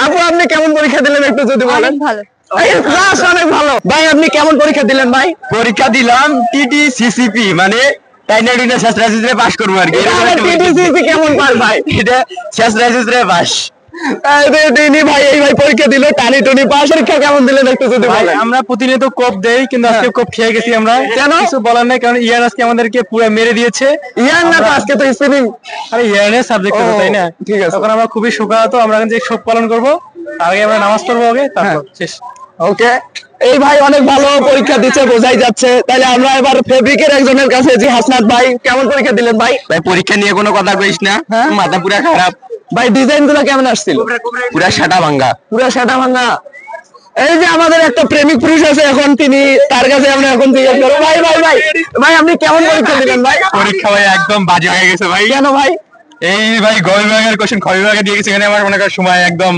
আপু আপনি কেমন পরীক্ষা দিলেন একটু যদি বলেন। ভালো। অনেক ভালো। ভাই আপনি কেমন পরীক্ষা দিলেন ভাই? পরীক্ষা দিলাম টিটি সিসিপি মানে টাইনাডিনা শেষ রাইসিসে পাস করব আর কি। টিটি সিসি কেমন পাস ভাই? এটা শেষ রাইসিসে পাস। ভাই এই ভাই পরীক্ষা দিল টানি টনি পাস। পরীক্ষা কেমন দিলেন একটু যদি বলেন। আমরা প্রতিনিয়ত কোপ দেই কিন্তু আজকে কোপ খেয়ে গেছি আমরা। কেন? কিছু বলার নাই কারণ ইয়ান আজকে আমাদেরকে পুরো মেরে দিয়েছে। ইয়ান না তো আজকে তো স্পেলিং। আরে ইয়ানের সাবজেক্ট তো তাই না? ঠিক আছে। তখন আমরা খুবই শোকাহত। আমরা যে শোক পালন করব তার আগে আমরা নামাজ পড়বো আগে তারপর শেষ। ওকে এই ভাই অনেক ভালো পরীক্ষা দিচ্ছে বোঝাই যাচ্ছে। তাহলে আমরা এবার ফেব্রিকের একজনের কাছে যে হাসনাত ভাই কেমন পরীক্ষা দিলেন ভাই? ভাই পরীক্ষা নিয়ে কোনো কথা কইস না, মাথা পুরা খারাপ। ভাই ডিজাইন গুলো কেমন আসছিল? পুরা সাটা ভাঙ্গা। পুরা সাটা ভাঙা। এই যে আমাদের একটা প্রেমিক পুরুষ আছে এখন, তিনি তার কাছে আমরা এখন জিজ্ঞেস করবো। ভাই ভাই ভাই ভাই আপনি কেমন পরীক্ষা দিলেন ভাই? পরীক্ষা ভাই একদম বাজে হয়ে গেছে ভাই। কেন ভাই? এই ভাই গ বিভাগের কোশ্চেন খ বিভাগে দিয়ে গেছে, এখানে আমার মনে করার সময় একদম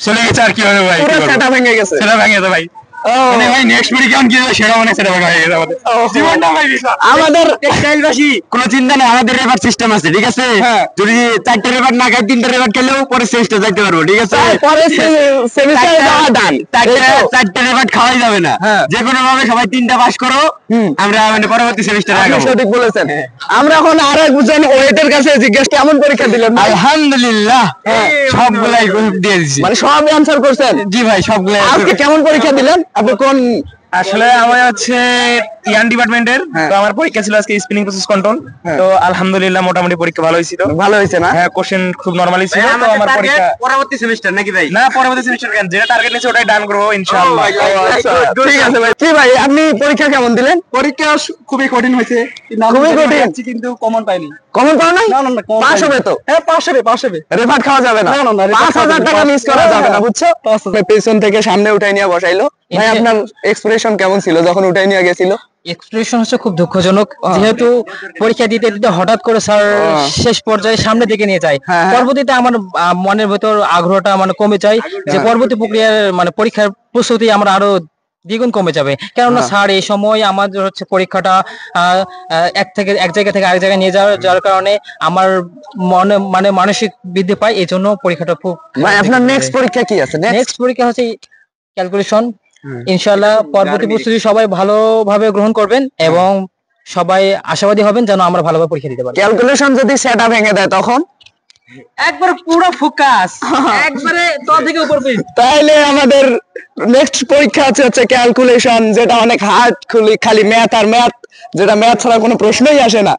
চলে গেছে আর কি হবে ভাই। পুরো সেটা ভেঙে গেছে। সেটা ভেঙে গেছে ভাই। মানে ভাই নেক্সট পরীক্ষা কেমন কি হবে সেটা মনে সেটা ভেঙে গেছে আমাদের জীবনটা ভাই। আমাদের টেক্সটাইলবাসী কোনো চিন্তা নেই, আমাদের রেভার সিস্টেম আছে ঠিক আছে। যদি 4টা রেভার না খাই 3টা রেভার খেলেও পরে সেমিস্টার যাইতে পারবো ঠিক আছে। পরে সেমিস্টারে যাওয়া ডান। 4টা রেভার খাওয়াই যাবে না, যে কোনো ভাবে সবাই 3টা পাস করো, আমরা মানে পরবর্তী সেমিস্টারে আগাবো। সঠিক বলেছেন। আমরা এখন আরেকজন ওয়েটের কাছে জিজ্ঞেস কেমন পরীক্ষা দিলেন? আলহামদুলিল্লাহ সবগুলাই দিয়ে দিছি। মানে সব অ্যানসার করছেন? জি ভাই সবগুলাই। আজকে কেমন পরীক্ষা দিলেন আপনি? কোন আসলে আমার হচ্ছে ইয়ান ডিপার্টমেন্টের, তো আমার পরীক্ষা ছিল আজকে স্পিনিং প্রসেস কন্ট্রোল। তো আলহামদুলিল্লাহ মোটামুটি পরীক্ষা ভালো হয়েছিল। ভালো হয়েছে না? হ্যাঁ কোশ্চেন খুব নরমালি ছিল। তো আমার পরীক্ষা পরবর্তী সেমিস্টার নাকি ভাই? না পরবর্তী সেমিস্টার কেন, যেটা টার্গেট নিয়েছে ওটাই ডান করব ইনশাআল্লাহ। ঠিক আছে ভাই। কি ভাই আপনি পরীক্ষা কেমন দিলেন? পরীক্ষা খুবই কঠিন হয়েছে, খুবই কঠিন কিন্তু কমন পাইনি। কমন পাও নাই? না না না পাস হবে তো? হ্যাঁ পাস হবে। রেফার খাওয়া যাবে না। 5000 টাকা মিস করা যাবে না বুঝছো? পেছন থেকে সামনে উঠাই নিয়ে বসাইলো। ভাই আপনার এক্সপ্রেশন কেমন ছিল যখন উঠাই নিয়ে গেছিল? এক্সপ্রেশন হচ্ছে খুব দুঃখজনক, যেহেতু পরীক্ষা দিতে দিতে হঠাৎ করে স্যার শেষ পর্যায়ে সামনে দিকে নিয়ে যায়। পরবর্তীতে আমার মনের ভেতর আগ্রহটা মানে কমে যায় যে পরবর্তী প্রক্রিয়ার মানে পরীক্ষার প্রস্তুতি আমরা আরো দ্বিগুণ কমে যাবে। কেননা স্যার এই সময় আমাদের হচ্ছে পরীক্ষাটা এক জায়গা থেকে আরেক জায়গায় নিয়ে যাওয়ার কারণে আমার মনে মানে মানসিক বৃদ্ধি পায়। এই জন্য পরীক্ষাটা খুব। ভাই আপনার নেক্সট পরীক্ষা কি আছে? নেক্সট পরীক্ষা হচ্ছে ক্যালকুলেশন। ইনশাআল্লাহ পরবর্তী প্রস্তুতি সবাই ভালোভাবে গ্রহণ করবেন এবং সবাই আশাবাদী হবেন যেন আমরা ভালোভাবে পরীক্ষা দিতে পারি। ক্যালকুলেশন যদি সেটা ভেঙে দেয় তখন একবার পুরো ফোকাস একবারে তল থেকে উপর পর্যন্ত। তাহলে আমাদের নেক্সট পরীক্ষা হচ্ছে ক্যালকুলেশন, যেটা অনেক হার্ড, খালি ম্যাথ আর ম্যাথ, যেটা ম্যাথ ছাড়া কোনো প্রশ্নই আসে না।